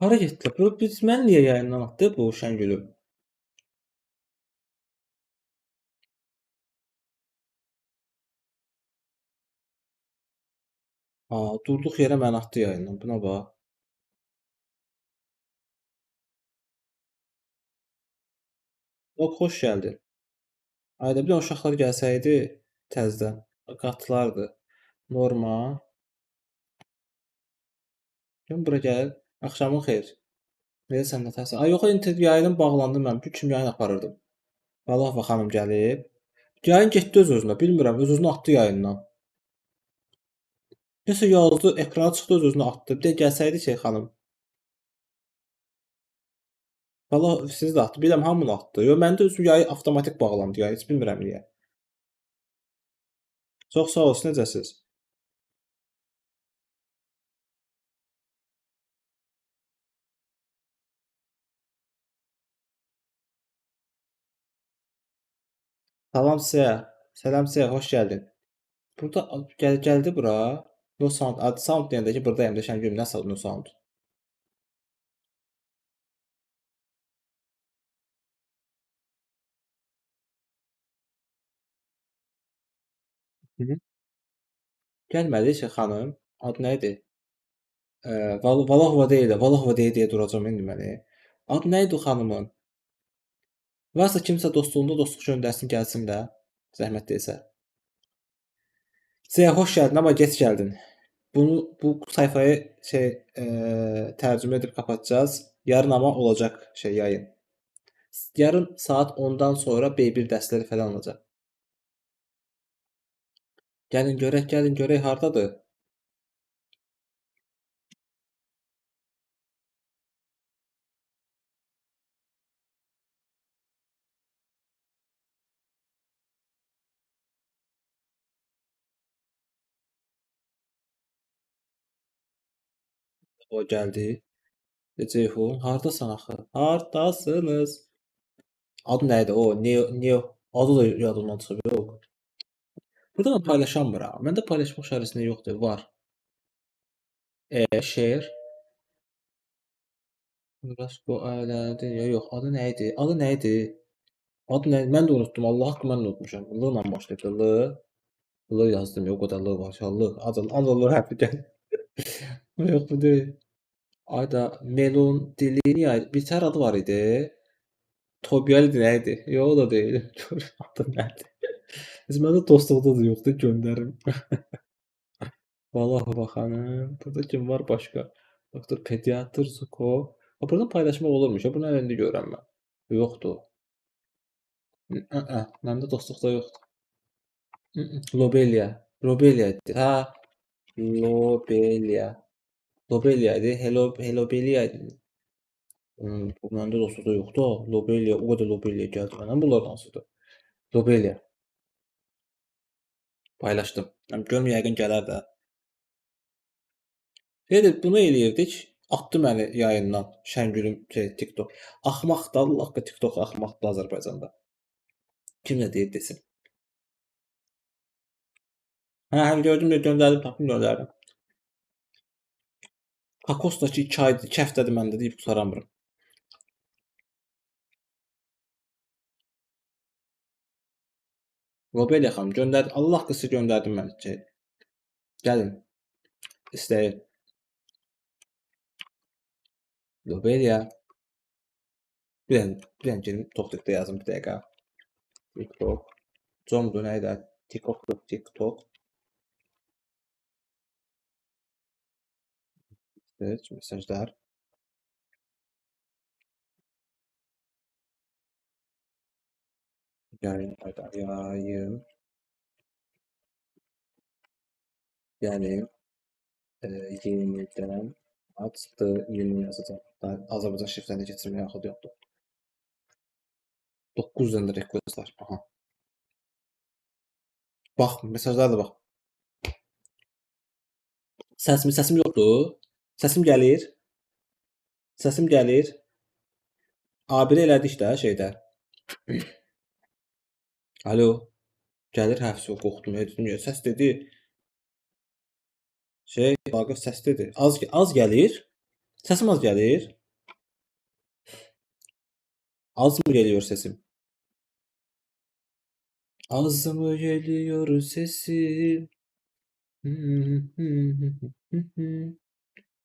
Hara getdilər? Bu biz mən niyə yayından atdı bu Şəngülü? Durduq yerə məni atdı yayından. Buna bax. Yox, xoş gəldin. Ayda bir də uşaqlar gəlsəydi təzədən qatılardı. Norma. Gün bura gəl. Axşamın xeyir. Verirsən nə təhsil? Ay yox, yayının bağlandı mən. Bu kim yayın aparırdım? Valahova xanım gəlib. Yayın getdi öz-özünə. Bilmirəm, öz-özünə atdı yayından. Nəsə yazdı, ekrana çıxdı, öz-özünə atdı. Bir də gəlsəydi şey xanım. Valla siz də atdı. Bilirəm hamını atdı. Yox, məndə öz yayı avtomatik bağlandı yayı. Heç bilmirəm niyə. Çox sağ olsun, necəsiz? Salam sizə. Salam sizə, xoş gəldin. Burada gəldi bura. No sound, adı sound deyəndə ki, buradayım da Şəngül, nəsə no sound. Hı -hı. Gəlmədi şey xanım. Adı nə idi? Valahova deyil də, Valahova deyə duracam indi məni. Adı nə idi o xanımın? Varsa kimsə dostluğunda dostluq göndərsin, gəlsin də. Zəhmət değilsə. Sizə xoş gəldin, amma gec gəldin. Bu sayfayı şey tərcümə edib kapatacağız. Yarın ama olacaq şey yayın. Yarın saat 10'dan sonra B1 dərsləri falan olacaq. Gəlin görək hardadır? O gəldi. Ceyhun, hardasan axı? Hardasınız? Adı nə idi? O, Neo. Adı da yadımdan çıxıb. Yox. Burada mən paylaşamıram. Məndə paylaşmaq şərəfində yoxdur. Var. Share. Rasko ailədir. Yox, adı nə idi? Adı nə idi? Adı nə? Mən də unutdum. Allah haqqı mən də unutmuşam. L ilə başlayır. L. L yazdım. Yox, o da L var. L. Adı L hərfi gəl. Yox, bu deyil. Ayda Melon Dilini bir tər adı var idi. Tobiel nəydi? Yox, o da deyil. Gör adı nədir? Biz məndə dostluqda da yoxdur, göndərim. Vallahi baxanım. Burada kim var başqa? Doktor pediatr Zuko. Burada paylaşmaq olurmuş. Bunu əlində görürəm mən. Yoxdur. Məndə dostluqda yoxdur. Lobelia. Lobelia. Ha, Lobelia. Lobelia idi. Helobelia idi. Bu məndə dostluqda yoxdur. Lobelia, o qədər Lobelia gəldi mənə. Bunlar hansıdır? Lobelia. Paylaşdım. Görüm yəqin gələr də. Şeydir, bunu eləyirdik. Atdı məni yayından. Şəngülüm TikTok. Axmaqdır, Allah haqqı TikTok axmaqdır Azərbaycanda. Kim nə deyir desin. Hə, gördüm də göndərdim, tapdım göndərdim. Kakosdakı 2 aydır, 2 həftədir məndə deyib qutaramıram. Lobelia xanım göndərdi. Allah haqqı göndərdim mən. Gəlin. İstəyir. Lobelia. Bir dənə gelin TikTokda yazım bir dəqiqə. TikTok. Comdur nə idi? TikTok. Seç mesajlar. Yayın. Yəni yenidən açdı, yeni yazacaq. Azərbaycan şriflərini keçirməyə yaxud yoxdur. 9 dənə request var. Aha. Bax, mesajlara da bax. Səsim yoxdur. Səsim gəlir. Səsim gəlir. A1 elədik də şeydə. Alo. Gəlir həfsə qorxdum, dedim ya, səs dedi. Vaqif səs dedi. Az gəlir. Səsim az gəlir. Az mı geliyor sesim? Az mı geliyor sesim?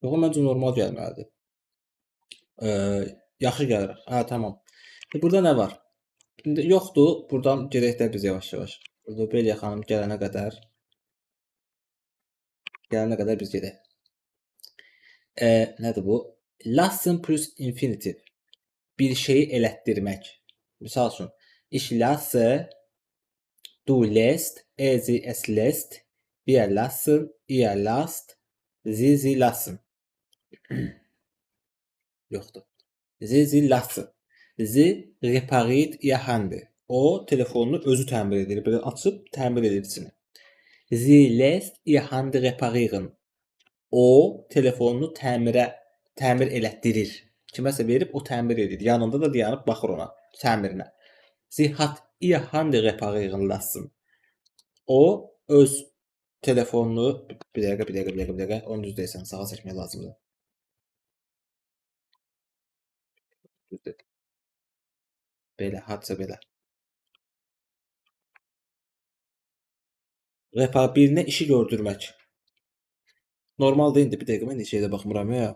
Yox, məncə normal gəlməlidir. Yaxşı gəlir. Hə, tamam. Burada nə var? İndi yoxdur. Buradan gedək də biz yavaş-yavaş. Beliya xanım gələnə qədər biz gedək. Nədir bu? Lassen plus infinitiv. Bir şeyi elətdirmək. Misal üçün, ich lasse, du lässt, sie es lässt, wir lassen, ihr lasst, sie lassen. Yoxdur. Sie lassen. Sie repariert ihr Handy. O telefonunu özü təmir edir. Belə açıb təmir edir içini. Sie lässt ihr Handy reparieren. O telefonunu təmir elətdirir. Kiməsə verib o təmir edir. Yanında da dayanıb baxır ona, təmirinə. Sie hat ihr Handy reparieren lassen. O öz telefonunu bir dəqiqə, onu düz deyirsən, sağa çəkmək lazımdır. Düzdür. Belə, hadisə belə. Birinə işi gördürmək. Normal deyildi. Bir dəqiqə mən heç yerdə baxmıram ya.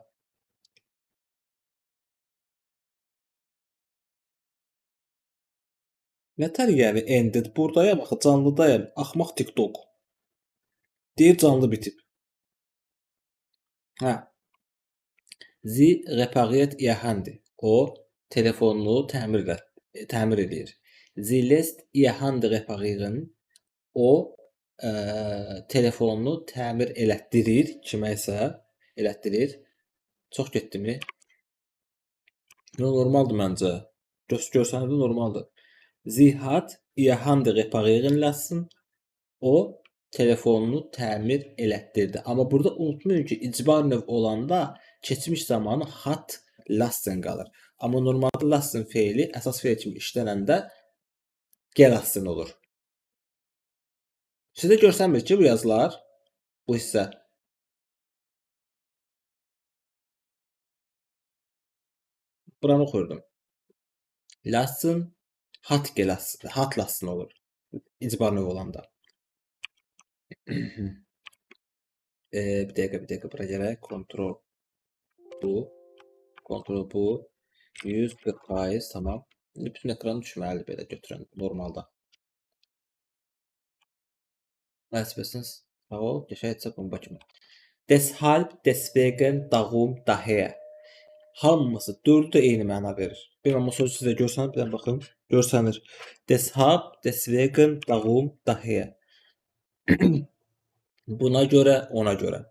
Nətər yəni ended? Buradayam axı, canlıdayam. Axmaq TikTok. Deyir canlı bitib. Hə. Sie repariert ihr Handy. O telefonunu təmir edir. Sie lässt ihr Handy reparieren. O telefonunu təmir elətdirir, kiməsə elətdirir. Çox getdimi? Normaldır məncə. Görsənədə normaldır. Sie hat ihr Handy reparieren lassen. O telefonunu təmir elətdirdi. Amma burada unutmayın ki, icbar növ olanda keçmiş zamanı hat lassen qalır. Amma normalda lassen feili əsas feil kimi işlənəndə gelassen olur. Sizə görsənmir ki, bu yazılar, bu hissə. Buranı oxuyurdum. Lassen, hat gelassen, hat lassen olur. İcbar növ olanda. Bir dəqiqə bura gələk. Kontrol bu. 140%, tamam. Bütün ekran düşməlidir belə götürən normalda. Məsələn, o qəşəngcə bomba kimi. Deshalb, deswegen, darum, daher. Hamısı dördü də eyni məna verir. Bir amma sözü sizə görsənir, bir baxın. Görsənir. Deshalb, deswegen, darum, daher. Buna görə, ona görə.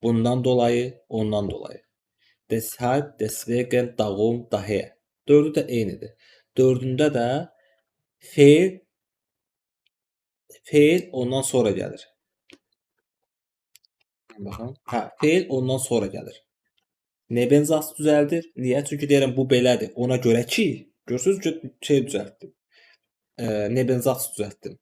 Bundan dolayı, ondan dolayı. Deshalb, deswegen, darum, daher. Dördü də eynidir. Dördündə də feil ondan sonra gəlir. Baxın. Hə, feil ondan sonra gəlir. Nebenzas düzəldir. Niyə? Çünki deyirəm bu belədir. Ona görə ki, görürsüz ki, şey düzəltdim. Nebenzas düzəltdim.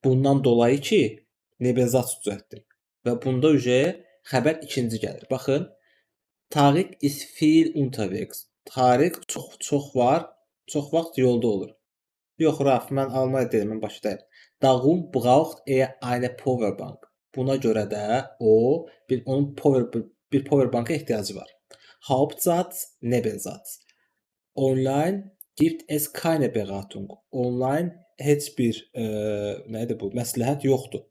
Bundan dolayı ki, nebenzas düzəltdim. Və bunda xəbər ikinci gəlir. Baxın. Tarık ist viel unterwegs. Tarık çox var, çox vaxt yolda olur. Yox, Raf, mən Almanya deyirəm, mən başdayım. Darum braucht er eine Powerbank. Buna görə də onun Powerbanka ehtiyacı var. Hauptsatz, Nebensatz. Online gibt es keine Beratung. Online heç bir nədir bu? Məsləhət yoxdur.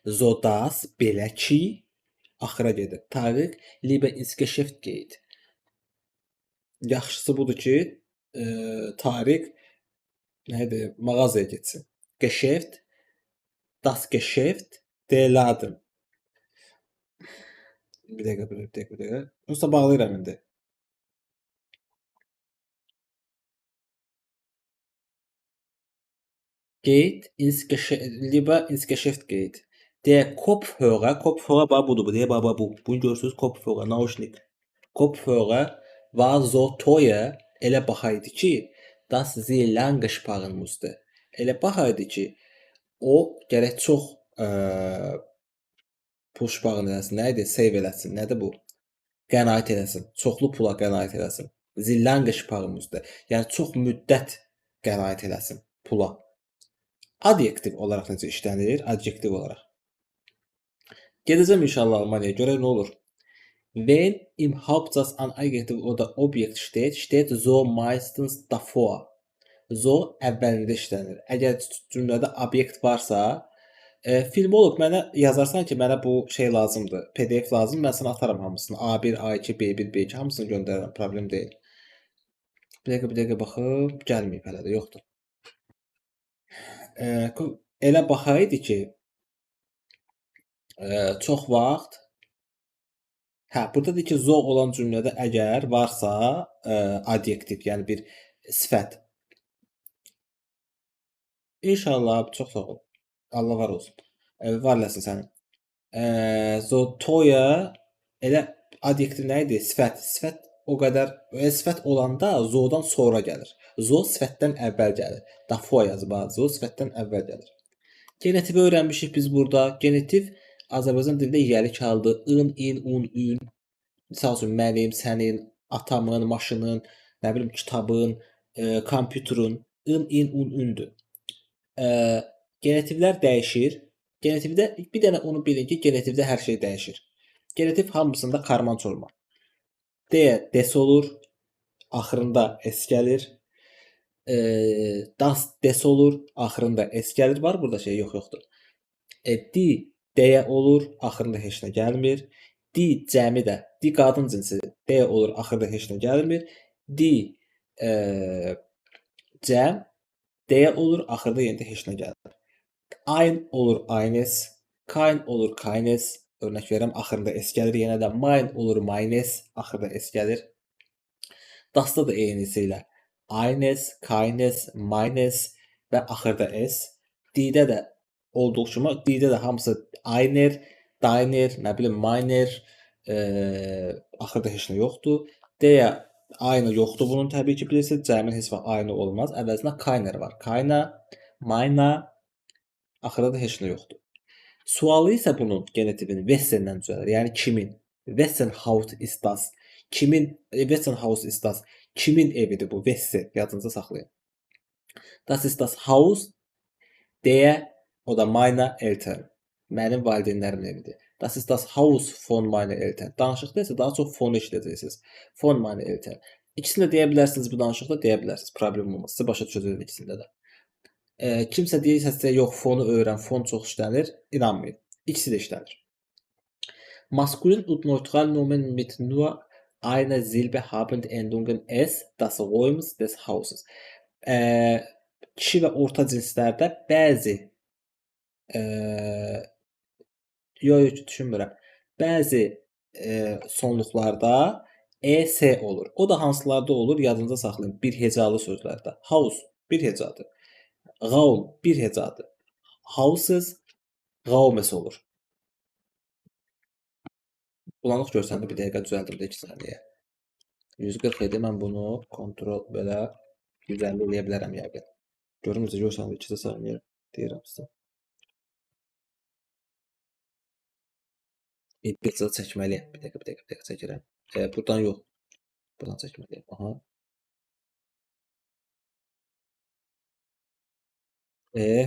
So dass belə ki axıra gedir. Tarık lieber ins Geschäft geht. Yaxşısı budur ki, Tarık nədir? Mağazaya getsin. Geschäft, das Geschäft, der Laden. Bir dəqiqə. Yoxsa bağlayıram indi. Lieber ins Geschäft geht. Der Kopfhörer bax budur, bu. Bunu görürsünüz, Kopfhörer, Naushnik. Kopfhörer war so teuer, elə baha idi ki, dass sie lange sparen musste. Elə baha idi ki, o gərək çox push bağın eləsin. Nə idi? Save eləsin. Nədir bu? qənaət eləsin. Çoxlu pula qənaət eləsin. Zillanqış pağımızdır. Yəni çox müddət qənaət eləsin pula. Adjektiv olaraq necə işlənir? Adjektiv olaraq. Gedəcəm inşallah Almaniyaya. Görək nə olur. Wenn im Hauptsatz ein Adjektiv oder Objekt steht, steht so meistens davor. So əvvəlində işlənir. Əgər cümlədə obyekt varsa, filmolog mənə yazarsan ki, mənə bu şey lazımdır, PDF lazım, mən sənə atarım hamısını. A1, A2, B1, B2 hamısını göndərərəm, problem deyil. Bir dəqiqə baxım, gəlməyib hələ də, yoxdur. Elə baxaydı ki, çox vaxt burada deyir ki, zo olan cümlədə əgər varsa, adjektiv, yəni bir sifət. İnşallah, çox sağ ol. Allah var olsun. Var eləsin sənin. Zotoya elə adjektiv nə idi? Sifət. Sifət o qədər sifət olanda zodan sonra gəlir. Zo sifətdən əvvəl gəlir. Dafo yazıb, zo sifətdən əvvəl gəlir. Genetivi öyrənmişik biz burada. Genetiv Azərbaycan dilində yiyəlik haldır. In, in, un, ün. Misal üçün mənim, sənin, atamın, maşının, nə bilim kitabın, kompüterun. In, in, un, ündür. Genetivlər dəyişir. Genetivdə bir dənə onu bilin ki, genetivdə hər şey dəyişir. Genetiv hamısında karmanç olma. D, des olur. Axırında s gəlir. Das, des olur. Axırında s gəlir. Var burada şey? Yoxdur. D, D olur. Axırında heç nə gəlmir. D cəmi də. D qadın cinsidir. D olur. Axırda heç nə gəlmir. D cəm. D olur. Axırda yenə də heç nə gəlmir. Ein olur, eines. Kein olur, keines. Örnək verirəm, axırında s gəlir. Yenə də mein olur, meines. Axırda s gəlir. Das-da da eynisi ilə. Eines, keines, meines və axırda s. D-də də olduğu kimi, D-də də hamısı einer, deiner, nə bilim, meiner, axırda heç nə yoxdur. D-yə aynı yoxdur bunun təbii ki, bilirsiniz. Cəmin heç vaxt aynı olmaz. Əvəzinə keiner var. Keiner, meiner, axırda da heç nə yoxdur. Sualı isə bunun genetivini wessen-dən düzəlir. Yəni kimin? Wessen Haus ist das? Kimin Wessen Haus ist das? Kimin evidir bu? Wesse yadınızda saxlayın. Das ist das Haus der o da meine Eltern. Mənim valideynlərimin evidir. Das ist das Haus von meine Eltern. Danışıqda isə daha çox fonu işlədəcəksiniz. Von meine Eltern. İkisini də deyə bilərsiniz bu danışıqda, deyə bilərsiniz. Problem olmaz. Sizə başa düşəcəksiniz ikisində də. Kimsə deyirsə sizə yox fonu öyrən, fon çox işlənir, inanmayın. İkisi də işlənir. Maskulin und neutral Nomen mit nur einer Silbe haben die Endungen s, das Räums, des Hauses. Kişi və orta cinslərdə bəzi yox düşünmürəm. Bəzi sonluqlarda es olur. O da hansılarda olur? Yadınızda saxlayın. Bir hecalı sözlərdə. House bir hecadır. Raum bir hecadır. Houses Raumes olur. Bulanıq görsəndə bir dəqiqə düzəldim də 2 saniyə. 140 idi. Mən bunu kontrol belə 150 eləyə bilərəm yəqin. Görün necə görsəndə 2 saniyə deyirəm sizə. Bir sıra çəkməliyəm. Bir dəqiqə çəkirəm. Buradan yox. Buradan çəkməliyəm. Aha.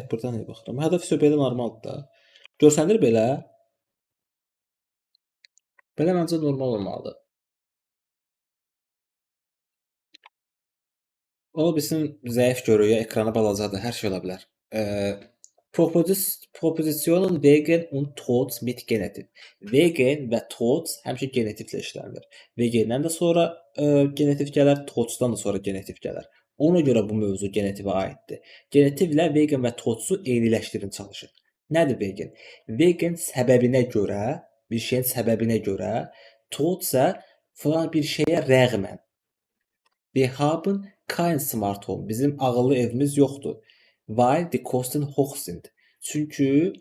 Buradan iyi baxıram. Hədəf isə belə normaldır da. Görsənir belə. Belə məncə normal olmalıdır. Ola bilsin zəif görür, ya ekrana balacadır, hər şey ola bilər. Propositionen wegen und trotz mit Genitiv. Wegen və trotz həmişə genitivlə işlənilir. Wegendən də sonra genitiv gələr, trotzdan da sonra genitiv gələr. Ona görə bu mövzu genitivə aiddir. Genitivlə wegen və trotzu eyniləşdirin çalışın. Nədir wegen? Wegen səbəbinə görə, bir şeyin səbəbinə görə, trotz isə filan bir şeyə rəğmən. Wir haben kein Smart Home. Bizim ağıllı evimiz yoxdur. Weil die Kosten hoch sind. Çünki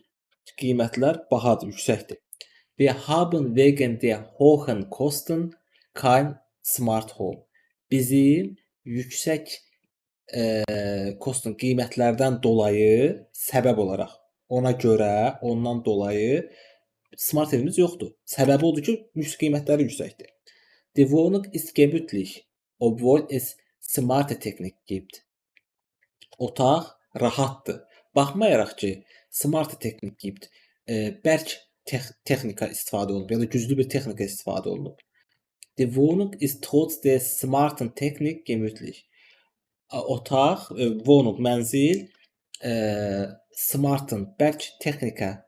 qiymətlər bahadır, yüksəkdir. Wir haben wegen der hohen Kosten kein Smart Home. Bizim yüksək kosten qiymətlərdən dolayı səbəb olaraq ona görə, ondan dolayı smart evimiz yoxdur. Səbəbi odur ki, qiymətləri yüksəkdir. Die Wohnung ist gemütlich, obwohl es smarte Technik gibt. Otaq rahatdır. Baxmayaraq ki, smart texnik gibt, bərk texnika istifadə olunub ya da güclü bir texnika istifadə olunub. Die Wohnung ist trotz der smarten Technik gemütlich. Otaq, Wohnung, mənzil, e, smartın, bərk texnika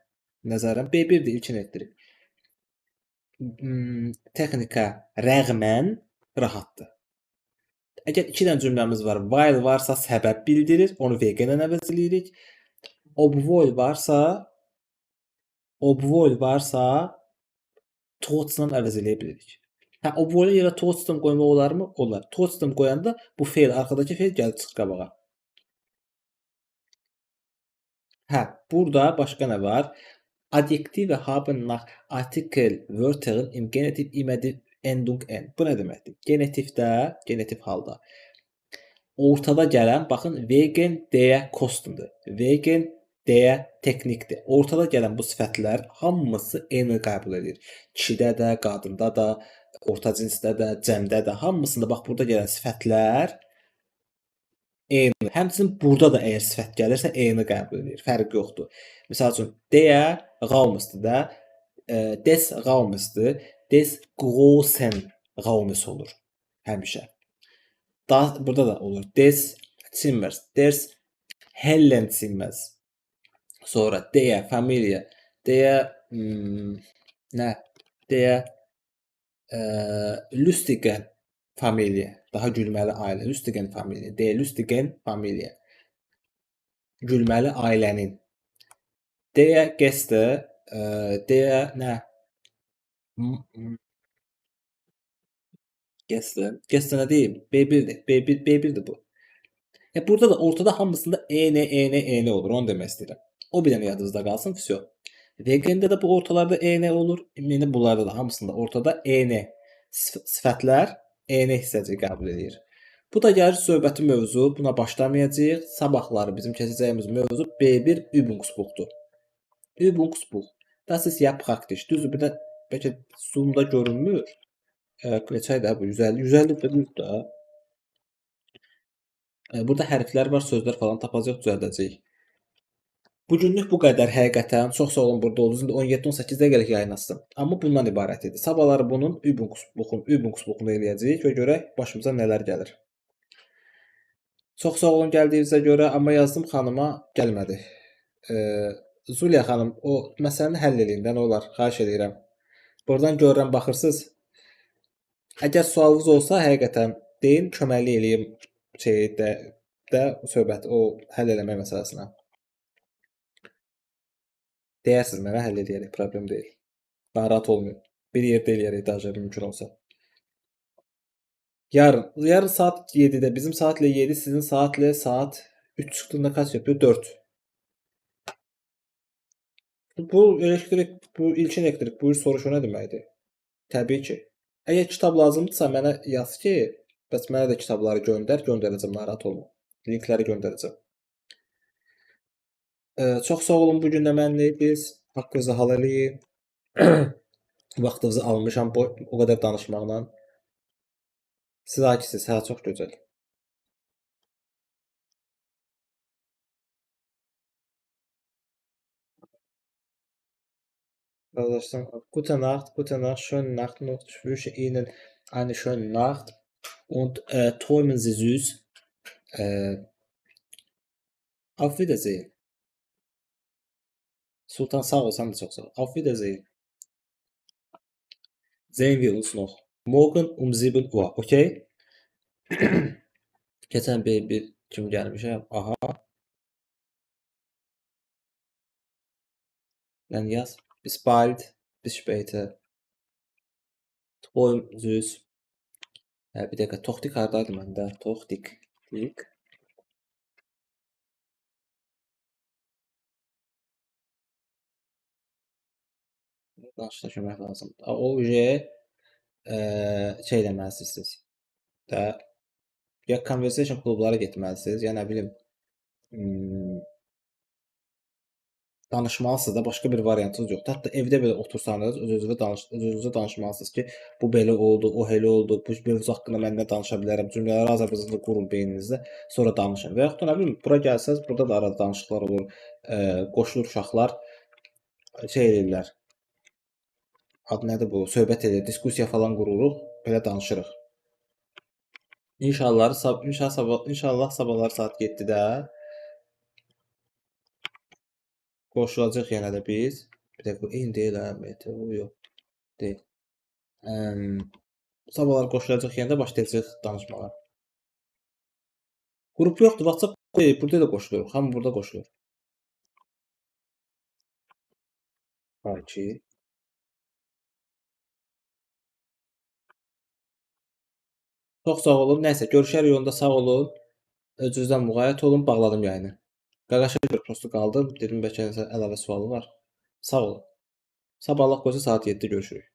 nəzərən B1-dir, ilkin etdirik. Texnika rəğmən rahatdır. Əgər 2 dənə cümləmiz var, while varsa səbəb bildirir, onu VG ilə əvəz edirik. Obwohl varsa trotzdem əvəz edə bilirik. Obwohl yerə trotzdem qoymaq olarmı? Olar. Trotzdem qoyanda bu fe'l, arxadakı fe'l gəlib çıxır qabağa. Burada başqa nə var? Adjektive haben nach Artikel Wörtern im Genitiv immer die Endung n. Bu nə deməkdir? Genitivdə, genitiv halda ortada gələn, baxın, wegen der Kostendir. Wegen der Teknikdir. Ortada gələn bu sifətlər hamısı eyni qəbul edir. Kişidə də, qadında da, orta cinsdə də, cəmdə də, hamısında bax burada gələn sifətlər eyni. Həmçinin burada da əgər sifət gəlirsə eyni qəbul edir. Fərq yoxdur. Məsəl üçün der Raums'dır da, des Raums'dır, des großen Raumes olur həmişə. Burada da olur. Des Zimmers, des hellen Zimmers. Sonra der Familie, der der lustigen Familie. Daha gülməli ailə. Lustigen Familie. Der lustigen Familie. Gülməli ailənin. Der Gäste, der Gäste nə deyim? B1'dir. B1'dir bu. Burada da ortada hamısında eyni olur. Onu demək istəyirəm. O bir dənə yadınızda qalsın. Vsyo. Vegendə də bu ortalarda eyni olur. Yəni bunlarda da hamısında ortada eyni sifətlər eyni hissəci qəbul edir. Bu da gəlir söhbəti mövzu. Buna başlamayacağıq. Sabahları bizim keçəcəyimiz mövzu B1 Übungsbuchdur. Übungsbuch. Das ist ja praktisch. Düzdür, bir də bəlkə Zoom-da görünmür. Keçək də bu 150 da. Burada hərflər var, sözlər falan tapacaq, düzəldəcəyik. Bugünlük bu qədər həqiqətən. Çox sağ olun burada olduğunuz. İndi 17-18 dəqiqəlik yayın açdım. Amma bundan ibarət idi. Sabahları bunun Übungsbuchunu eləyəcəyik və görək başımıza nələr gəlir. Çox sağ olun gəldiyinizə görə, amma yazdım xanıma, gəlmədi. Zuliya xanım, o məsələni həll eləyin də, nə olar? Xahiş edirəm. Buradan görürəm, baxırsınız. Əgər sualınız olsa, həqiqətən deyin, köməkli eləyim də söhbət, o həll eləmək məsələsinə. Deyərsiniz mənə, həll eləyərək, problem deyil. Narahat olmayın. Bir yerdə eləyərək daha mümkün olsa. Yarın saat 7'də, bizim saatlə 7, sizin saatlə saat 3 çıxdığında kaç yapıyor? 4. Bu ilkin elektrik buyur soruşu nə deməkdir? Təbii ki. Əgər kitab lazımdırsa mənə yaz ki, bəs mənə də kitabları göndərəcəm, narahat olma. Linkləri göndərəcəm. Çox sağ olun bugün də mənlə idiniz. Haqqınızı hal eləyin. Vaxtınızı almışam o qədər danışmaqla. Siz hakisiz, hə, çox gözəl. Arkadaşlar, gute Nacht, schöne Nacht noch. Ich wünsche Ihnen eine schöne Nacht und träumen Sie süß. Auf Wiedersehen. Sultan sağ ol, sen de çok sağ ol. Auf Wiedersehen. Sehen wir uns noch. Morgen um 7 Uhr, okay? Geçen bir kim gelmiş ya? Aha. Dann yaz. Bis bald. Bis später. Träum süß. Bir dakika. Tohtik hardaydım ben de. Tohtik. Başlaşmak lazım. O şey deməlisiniz. Ya conversation klublara getməlisiniz, ya nə bilim danışmalısınız da, başqa bir variantınız yoxdur. Hətta evdə belə otursanız, öz-özünüzə danışmalısınız ki, bu belə oldu, o elə oldu, bu mövzu haqqında mən nə danışa bilərəm, cümlələri Azərbaycanda qurun beyninizdə, sonra danışın. Və yaxud da nə bilim, bura gəlsəz, burada da arada danışıqlar olur. Qoşulur uşaqlar, şey eləyirlər. Adı nədir bu? Söhbət edir, diskussiya falan qururuq, belə danışırıq. İnşallah sabahlar saat 7-də qoşulacaq yenə də biz. Bir dəqiqə, bu eyni deyil hə, MTV yox, deyil. Sabahlar qoşulacaq yenə də başlayacağıq danışmağa. Qrup yoxdur, WhatsApp deyil, burada da qoşuluruq, hamı burada qoşulur. Hay ki. Çox sağ olun. Nəysə, görüşərik yolda, sağ olun. Özünüzdən müğayət olun, bağladım yayını. Qaqaşa bir prosto qaldım. Dedim bəlkə nəsə əlavə sualı var. Sağ olun. Sabah Allah qoysa saat 7-də görüşürük.